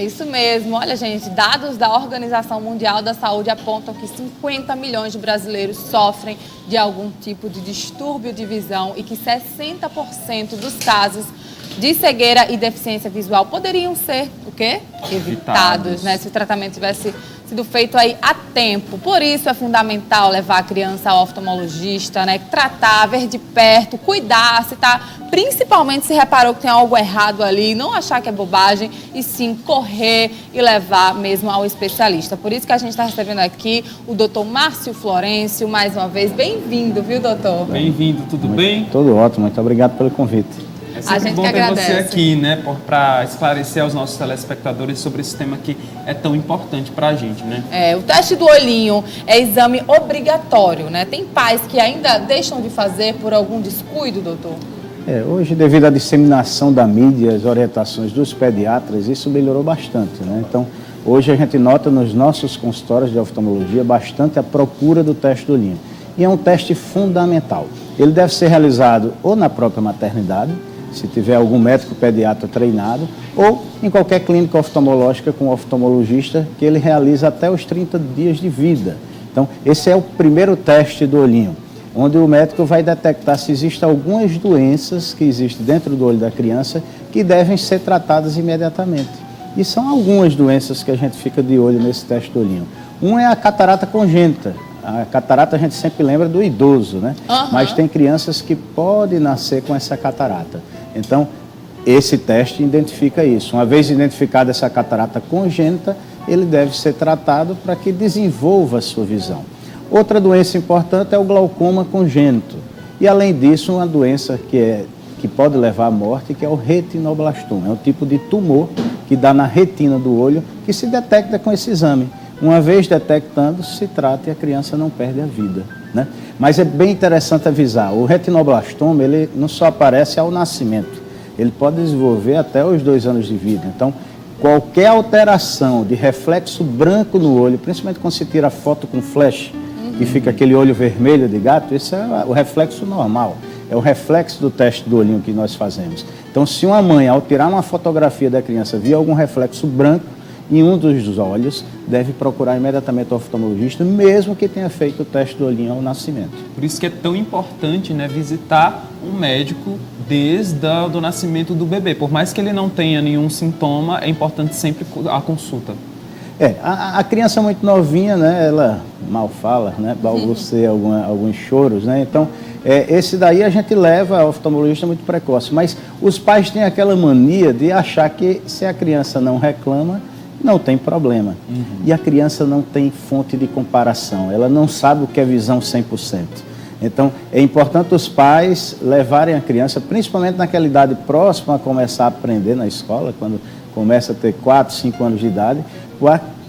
isso mesmo. Olha, gente, dados da Organização Mundial da Saúde apontam que 50 milhões de brasileiros sofrem de algum tipo de distúrbio de visão e que 60% dos casos de cegueira e deficiência visual poderiam ser, o quê? Evitados, né? Se o tratamento tivesse sido feito aí a tempo. Por isso é fundamental levar a criança ao oftalmologista, né? Tratar, ver de perto, cuidar, se tá, principalmente se reparou que tem algo errado ali, não achar que é bobagem e sim correr e levar mesmo ao especialista. Por isso que a gente está recebendo aqui o doutor Márcio Florencio, mais uma vez. Bem-vindo, viu, doutor? Bem-vindo, tudo bem? Tudo ótimo, muito obrigado pelo convite. É sempre bom ter você aqui, né, para esclarecer aos nossos telespectadores sobre esse tema que é tão importante para a gente, né? O teste do olhinho é exame obrigatório, né? Tem pais que ainda deixam de fazer por algum descuido, doutor? Hoje, devido à disseminação da mídia, as orientações dos pediatras, isso melhorou bastante, né? Então, hoje a gente nota nos nossos consultórios de oftalmologia bastante a procura do teste do olhinho. E é um teste fundamental. Ele deve ser realizado ou na própria maternidade, se tiver algum médico pediatra treinado, ou em qualquer clínica oftalmológica com oftalmologista, que ele realiza até os 30 dias de vida. Então, esse é o primeiro teste do olhinho, onde o médico vai detectar se existem algumas doenças que existem dentro do olho da criança que devem ser tratadas imediatamente. E são algumas doenças que a gente fica de olho nesse teste do olhinho. Um é a catarata congênita. A catarata a gente sempre lembra do idoso, né? Mas tem crianças que podem nascer com essa catarata. Então, esse teste identifica isso. Uma vez identificada essa catarata congênita, ele deve ser tratado para que desenvolva a sua visão. Outra doença importante é o glaucoma congênito. E, além disso, uma doença que pode levar à morte, que é o retinoblastoma. É um tipo de tumor que dá na retina do olho, que se detecta com esse exame. Uma vez detectando, se trata e a criança não perde a vida, né? Mas é bem interessante avisar, o retinoblastoma, ele não só aparece ao nascimento, ele pode desenvolver até os 2 anos de vida. Então, qualquer alteração de reflexo branco no olho, principalmente quando se tira foto com flash, que fica aquele olho vermelho de gato, esse é o reflexo normal, é o reflexo do teste do olhinho que nós fazemos. Então, se uma mãe, ao tirar uma fotografia da criança, vir algum reflexo branco em um dos olhos, deve procurar imediatamente o oftalmologista, mesmo que tenha feito o teste do olhinho ao nascimento. Por isso que é tão importante, né, visitar um médico desde o nascimento do bebê. Por mais que ele não tenha nenhum sintoma, é importante sempre a consulta. A criança muito novinha, né, ela mal fala, né, balbuceia alguns choros, né, então esse daí a gente leva ao oftalmologista muito precoce, mas os pais têm aquela mania de achar que se a criança não reclama, não tem problema. E a criança não tem fonte de comparação, ela não sabe o que é visão 100%. Então, é importante os pais levarem a criança, principalmente naquela idade próxima a começar a aprender na escola, quando começa a ter 4, 5 anos de idade,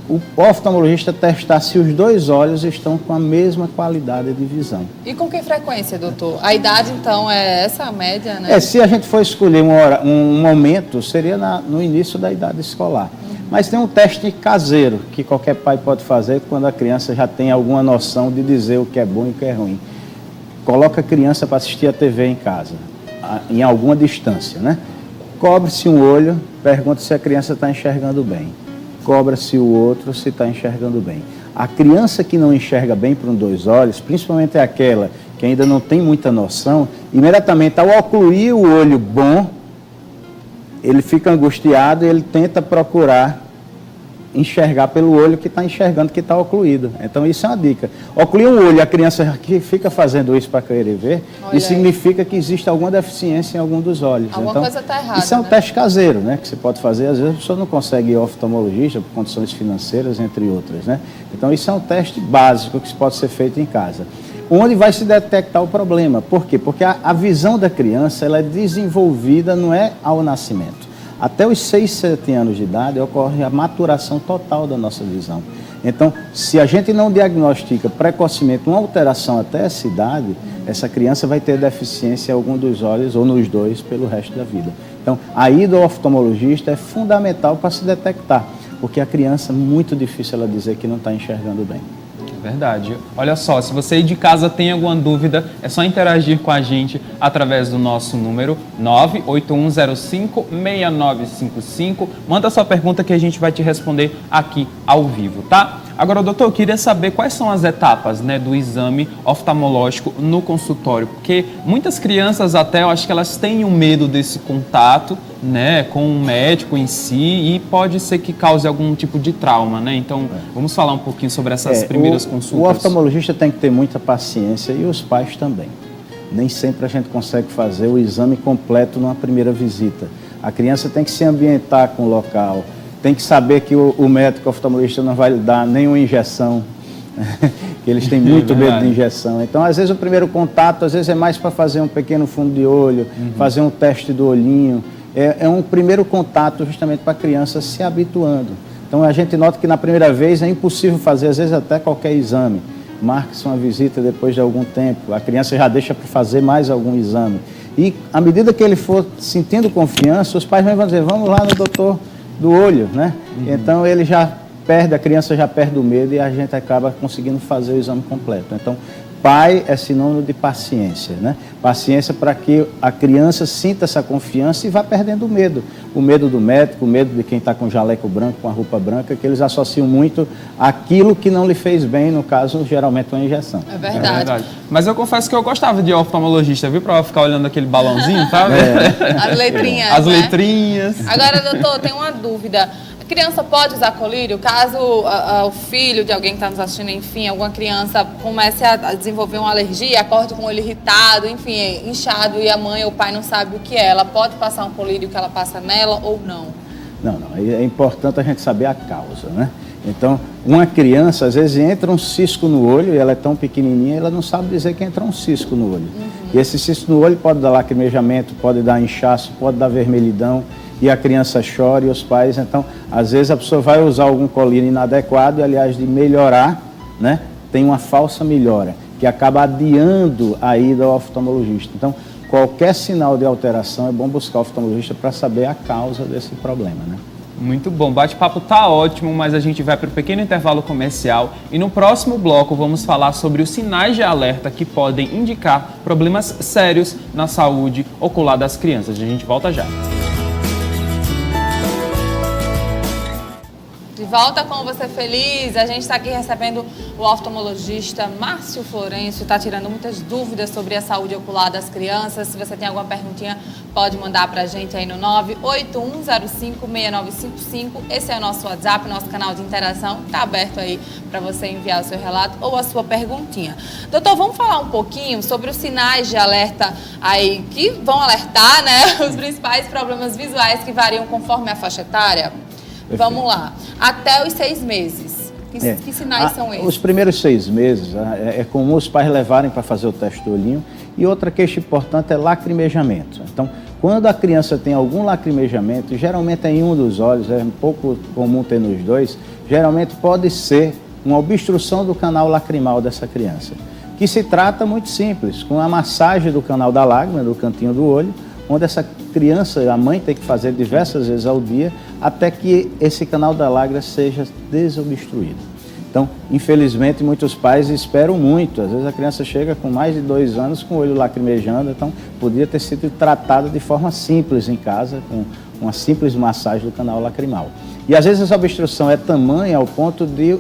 o oftalmologista testar se os 2 olhos estão com a mesma qualidade de visão. E com que frequência, doutor? A idade, então, é essa a média, né? Se a gente for escolher um momento, seria no início da idade escolar. Mas tem um teste caseiro que qualquer pai pode fazer quando a criança já tem alguma noção de dizer o que é bom e o que é ruim. Coloca a criança para assistir a TV em casa, em alguma distância, né? Cobre-se um olho, pergunta se a criança está enxergando bem. Cobra-se o outro se está enxergando bem. A criança que não enxerga bem por 2 olhos, principalmente aquela que ainda não tem muita noção, imediatamente ao ocluir o olho bom, ele fica angustiado e ele tenta procurar enxergar pelo olho que está enxergando, que está ocluído. Então, isso é uma dica. Ocluir um olho, a criança que fica fazendo isso para querer ver, isso significa que existe alguma deficiência em algum dos olhos. Alguma coisa está errada, isso é um teste caseiro, né, que você pode fazer. Às vezes a pessoa não consegue ir ao oftalmologista por condições financeiras, entre outras, né? Então, isso é um teste básico que pode ser feito em casa. Onde vai se detectar o problema. Por quê? Porque a visão da criança ela é desenvolvida, não é ao nascimento. Até os 6, 7 anos de idade ocorre a maturação total da nossa visão. Então, se a gente não diagnostica precocemente uma alteração até essa idade, essa criança vai ter deficiência em algum dos olhos ou nos 2 pelo resto da vida. Então, a ida ao oftalmologista é fundamental para se detectar, porque a criança é muito difícil ela dizer que não está enxergando bem. Verdade. Olha só, se você aí de casa tem alguma dúvida, é só interagir com a gente através do nosso número 981056955. Manda sua pergunta que a gente vai te responder aqui ao vivo, tá? Agora, doutor, eu queria saber quais são as etapas, né, do exame oftalmológico no consultório, porque muitas crianças até, eu acho que elas têm um medo desse contato, né, com o médico em si e pode ser que cause algum tipo de trauma, né? Então, vamos falar um pouquinho sobre essas primeiras consultas. O oftalmologista tem que ter muita paciência e os pais também. Nem sempre a gente consegue fazer o exame completo numa primeira visita. A criança tem que se ambientar com o local, tem que saber que o médico oftalmologista não vai lhe dar nenhuma injeção, que eles têm muito medo de injeção. Então, às vezes, o primeiro contato, às vezes, é mais para fazer um pequeno fundo de olho, fazer um teste do olhinho. É um primeiro contato justamente para a criança se habituando. Então, a gente nota que na primeira vez é impossível fazer, às vezes, até qualquer exame. Marque-se uma visita depois de algum tempo, a criança já deixa para fazer mais algum exame. E, à medida que ele for sentindo confiança, os pais vão dizer, vamos lá no doutor do olho, né? Então ele já perde, a criança já perde o medo e a gente acaba conseguindo fazer o exame completo. Então, pai é sinônimo de paciência, né? Paciência para que a criança sinta essa confiança e vá perdendo o medo. O medo do médico, o medo de quem está com jaleco branco, com a roupa branca, que eles associam muito àquilo que não lhe fez bem, no caso, geralmente, uma injeção. É verdade. Mas eu confesso que eu gostava de oftalmologista, viu? Para ficar olhando aquele balãozinho, sabe? As letrinhas, As né? letrinhas. Agora, doutor, tem uma dúvida. A criança pode usar colírio? Caso o filho de alguém que está nos assistindo, enfim, alguma criança comece a desenvolver uma alergia, acorde com o olho irritado, enfim, inchado, e a mãe ou o pai não sabe o que é, ela pode passar um colírio que ela passa nela ou não? Não. É importante a gente saber a causa, né? Então, uma criança, às vezes, entra um cisco no olho, e ela é tão pequenininha, ela não sabe dizer que entra um cisco no olho. E esse cisco no olho pode dar lacrimejamento, pode dar inchaço, pode dar vermelhidão, e a criança chora e os pais, então, às vezes a pessoa vai usar algum colírio inadequado, e aliás, de melhorar, né, tem uma falsa melhora, que acaba adiando a ida ao oftalmologista. Então, qualquer sinal de alteração é bom buscar o oftalmologista para saber a causa desse problema, né? Muito bom, o bate-papo tá ótimo, mas a gente vai para o pequeno intervalo comercial e no próximo bloco vamos falar sobre os sinais de alerta que podem indicar problemas sérios na saúde ocular das crianças. A gente volta já. De volta com Você Feliz, a gente está aqui recebendo o oftalmologista Márcio Florencio, está tirando muitas dúvidas sobre a saúde ocular das crianças. Se você tem alguma perguntinha, pode mandar para a gente aí no 981056955. Esse é o nosso WhatsApp, nosso canal de interação, está aberto aí para você enviar o seu relato ou a sua perguntinha. Doutor, vamos falar um pouquinho sobre os sinais de alerta aí que vão alertar, né, os principais problemas visuais que variam conforme a faixa etária? Perfeito. Vamos lá. Até os 6 meses. Que sinais são esses? Os primeiros 6 meses é comum os pais levarem para fazer o teste do olhinho. E outra queixa importante é lacrimejamento. Então, quando a criança tem algum lacrimejamento, geralmente é em um dos olhos, é um pouco comum ter nos dois, geralmente pode ser uma obstrução do canal lacrimal dessa criança. Que se trata muito simples, com a massagem do canal da lágrima, do cantinho do olho, onde essa criança, a mãe tem que fazer diversas vezes ao dia, até que esse canal da lágrima seja desobstruído. Então, infelizmente, muitos pais esperam muito. Às vezes a criança chega com mais de 2 anos com o olho lacrimejando, então podia ter sido tratada de forma simples em casa, com uma simples massagem do canal lacrimal. E às vezes essa obstrução é tamanha ao ponto de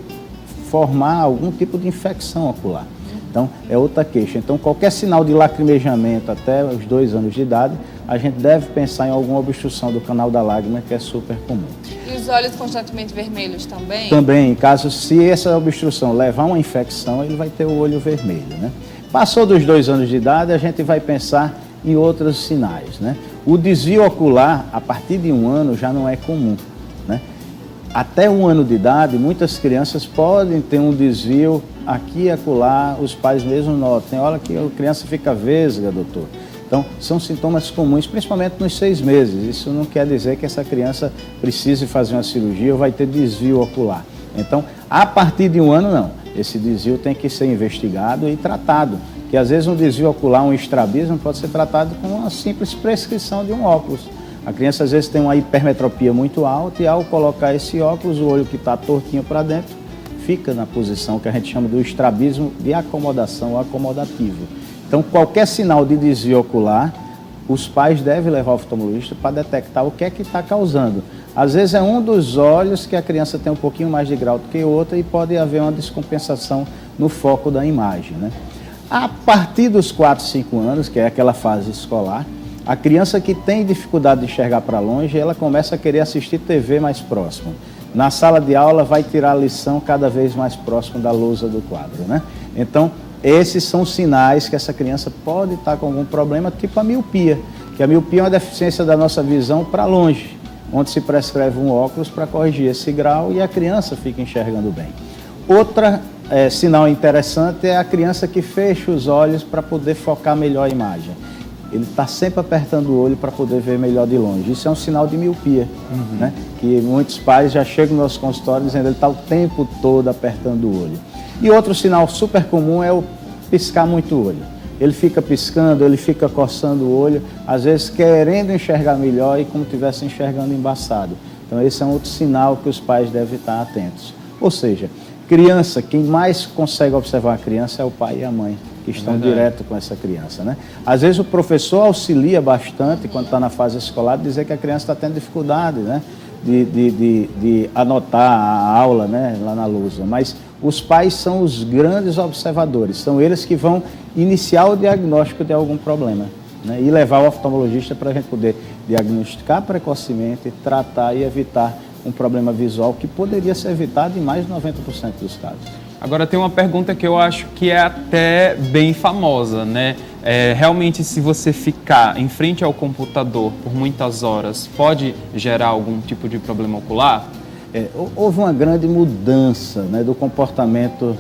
formar algum tipo de infecção ocular. Então, é outra queixa. Então, qualquer sinal de lacrimejamento até os 2 anos de idade, a gente deve pensar em alguma obstrução do canal da lágrima, que é super comum. E os olhos constantemente vermelhos também? Também, em caso, se essa obstrução levar a uma infecção, ele vai ter o olho vermelho, né? Passou dos 2 anos de idade, a gente vai pensar em outros sinais, né? O desvio ocular, a partir de 1 ano, já não é comum, né? Até 1 ano de idade, muitas crianças podem ter um desvio aqui e acolá, os pais mesmo notam. Tem hora que a criança fica vesga, doutor. Então, são sintomas comuns, principalmente nos 6 meses. Isso não quer dizer que essa criança precise fazer uma cirurgia ou vai ter desvio ocular. Então, a partir de 1 ano, não. Esse desvio tem que ser investigado e tratado. Que às vezes um desvio ocular, um estrabismo, pode ser tratado com uma simples prescrição de um óculos. A criança às vezes tem uma hipermetropia muito alta e ao colocar esse óculos, o olho que está tortinho para dentro fica na posição que a gente chama do estrabismo de acomodação ou acomodativo. Então, qualquer sinal de desvio ocular, os pais devem levar ao oftalmologista para detectar o que é que está causando. Às vezes é um dos olhos que a criança tem um pouquinho mais de grau do que o outro e pode haver uma descompensação no foco da imagem, né? A partir dos 4, 5 anos, que é aquela fase escolar, a criança que tem dificuldade de enxergar para longe, ela começa a querer assistir TV mais próximo. Na sala de aula vai tirar a lição cada vez mais próximo da lousa do quadro, né? Então, esses são sinais que essa criança pode estar com algum problema, tipo a miopia, que a miopia é uma deficiência da nossa visão para longe, onde se prescreve um óculos para corrigir esse grau e a criança fica enxergando bem. Outra sinal interessante é a criança que fecha os olhos para poder focar melhor a imagem. Ele está sempre apertando o olho para poder ver melhor de longe. Isso é um sinal de miopia, né? Que muitos pais já chegam no nosso consultório dizendo que ele está o tempo todo apertando o olho. E outro sinal super comum é o piscar muito o olho. Ele fica piscando, ele fica coçando o olho, às vezes querendo enxergar melhor e como estivesse enxergando embaçado. Então esse é um outro sinal que os pais devem estar atentos. Ou seja, criança, quem mais consegue observar a criança é o pai e a mãe, que estão direto com essa criança, né? Às vezes o professor auxilia bastante, quando está na fase escolar, dizer que a criança está tendo dificuldade, né? De anotar a aula, né? Lá na lousa. Mas os pais são os grandes observadores, são eles que vão iniciar o diagnóstico de algum problema, né? E levar o oftalmologista para a gente poder diagnosticar precocemente, tratar e evitar um problema visual que poderia ser evitado em mais de 90% dos casos. Agora tem uma pergunta que eu acho que é até bem famosa, né? Realmente, se você ficar em frente ao computador por muitas horas, pode gerar algum tipo de problema ocular? Houve uma grande mudança, né, do comportamento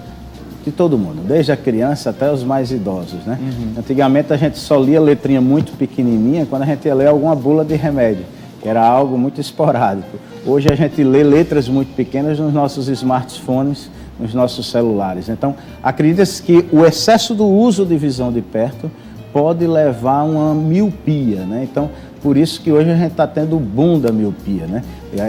de todo mundo, desde a criança até os mais idosos, né? Antigamente a gente só lia letrinha muito pequenininha quando a gente ia ler alguma bula de remédio, que era algo muito esporádico. Hoje a gente lê letras muito pequenas nos nossos smartphones, nos nossos celulares. Então, acredita-se que o excesso do uso de visão de perto pode levar a uma miopia, né? Então, por isso que hoje a gente está tendo o boom da miopia, né?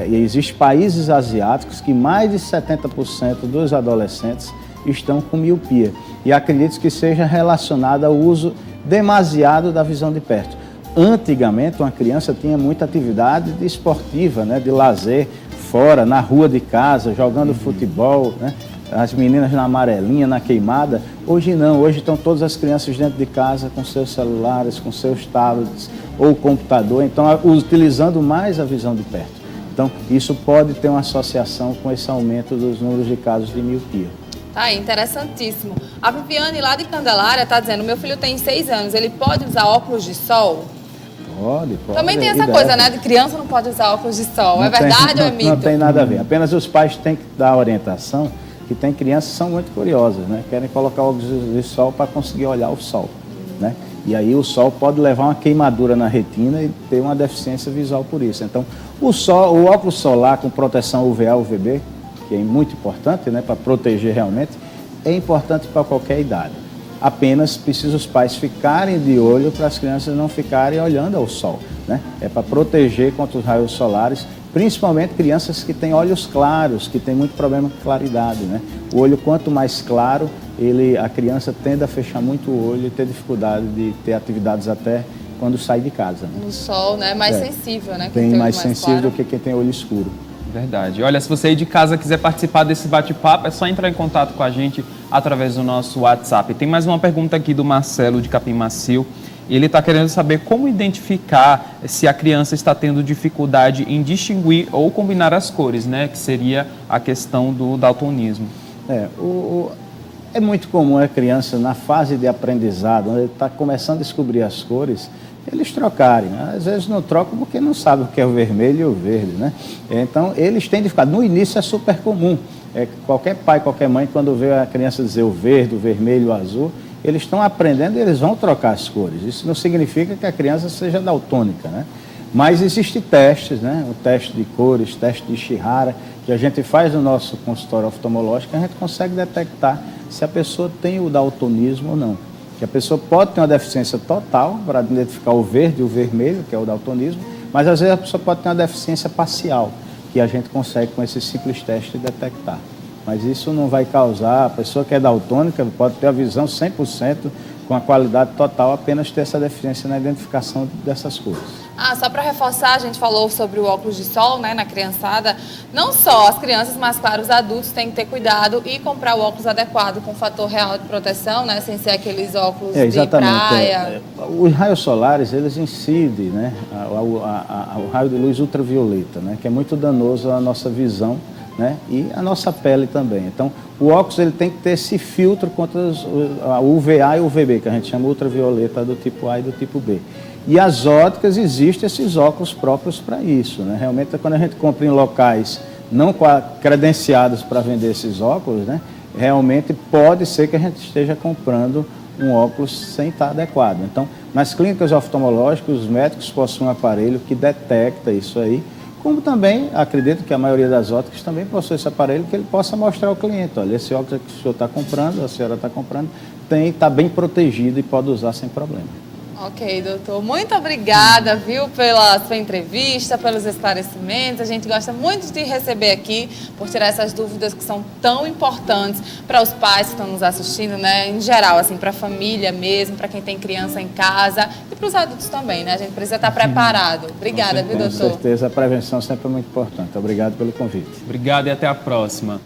E existem países asiáticos que mais de 70% dos adolescentes estão com miopia. E acredita-se que seja relacionado ao uso demasiado da visão de perto. Antigamente, uma criança tinha muita atividade esportiva, né? De lazer, fora, na rua de casa, jogando futebol, né? As meninas na amarelinha, na queimada. Hoje não, hoje estão todas as crianças dentro de casa com seus celulares, com seus tablets ou computador, então utilizando mais a visão de perto. Então isso pode ter uma associação com esse aumento dos números de casos de miopia. Tá, interessantíssimo. A Viviane lá de Candelária está dizendo, meu filho tem 6 anos, ele pode usar óculos de sol? Pode. Também tem essa coisa, né, de criança não pode usar óculos de sol, é verdade ou é mito? Não tem nada a ver, apenas os pais têm que dar a orientação, que tem crianças que são muito curiosas, né? Querem colocar óculos de sol para conseguir olhar o sol, né? E aí o sol pode levar uma queimadura na retina e ter uma deficiência visual por isso. Então, o óculos solar com proteção UVA, UVB, que é muito importante, né, para proteger realmente, é importante para qualquer idade. Apenas precisa os pais ficarem de olho para as crianças não ficarem olhando ao sol, né? É para proteger contra os raios solares, principalmente crianças que têm olhos claros, que têm muito problema com claridade, né? O olho, quanto mais claro, a criança tende a fechar muito o olho e ter dificuldade de ter atividades até quando sai de casa, né? No sol, né? Mais sensível, né? Bem mais sensível do que quem tem olho escuro. Verdade. Olha, se você aí de casa quiser participar desse bate-papo, é só entrar em contato com a gente através do nosso WhatsApp. Tem mais uma pergunta aqui do Marcelo, de Capim Macio. Ele está querendo saber como identificar se a criança está tendo dificuldade em distinguir ou combinar as cores, né? Que seria a questão do daltonismo. É muito comum a criança, na fase de aprendizado, onde ele está começando a descobrir as cores, eles trocarem. Às vezes não trocam porque não sabem o que é o vermelho e o verde, né? Então, eles têm dificuldade. No início é super comum. Qualquer pai, qualquer mãe, quando vê a criança dizer o verde, o vermelho, o azul, eles estão aprendendo e eles vão trocar as cores. Isso não significa que a criança seja daltônica, né? Mas existem testes, né? O teste de cores, teste de Shihara, que a gente faz no nosso consultório oftalmológico, a gente consegue detectar se a pessoa tem o daltonismo ou não. Que a pessoa pode ter uma deficiência total para identificar o verde e o vermelho, que é o daltonismo, mas às vezes a pessoa pode ter uma deficiência parcial, que a gente consegue com esse simples teste detectar. mas isso não vai causar, a pessoa que é daltônica pode ter a visão 100% com a qualidade total, apenas ter essa deficiência na identificação dessas cores. Só para reforçar, a gente falou sobre o óculos de sol, né, na criançada. Não só as crianças, mas claro, os adultos têm que ter cuidado e comprar o óculos adequado com fator real de proteção, né, sem ser aqueles óculos de praia. Os raios solares, eles incidem, né, o raio de luz ultravioleta, né, que é muito danoso à nossa visão, né, e à nossa pele também. Então, o óculos ele tem que ter esse filtro contra a UVA e UVB, que a gente chama ultravioleta do tipo A e do tipo B. E as óticas, existem esses óculos próprios para isso, né? Realmente, quando a gente compra em locais não credenciados para vender esses óculos, né, realmente pode ser que a gente esteja comprando um óculos sem estar adequado. Então, nas clínicas oftalmológicas, os médicos possuem um aparelho que detecta isso aí, como também, acredito que a maioria das óticas também possui esse aparelho que ele possa mostrar ao cliente, olha, esse óculos que o senhor está comprando, a senhora está comprando, está bem protegido e pode usar sem problema. Ok, doutor. Muito obrigada, viu, pela sua entrevista, pelos esclarecimentos. A gente gosta muito de te receber aqui por tirar essas dúvidas que são tão importantes para os pais que estão nos assistindo, né? Em geral, assim, para a família mesmo, para quem tem criança em casa e para os adultos também, né? A gente precisa estar preparado. Obrigada, viu, doutor? Com certeza, a prevenção sempre é muito importante. Obrigado pelo convite. Obrigado e até a próxima.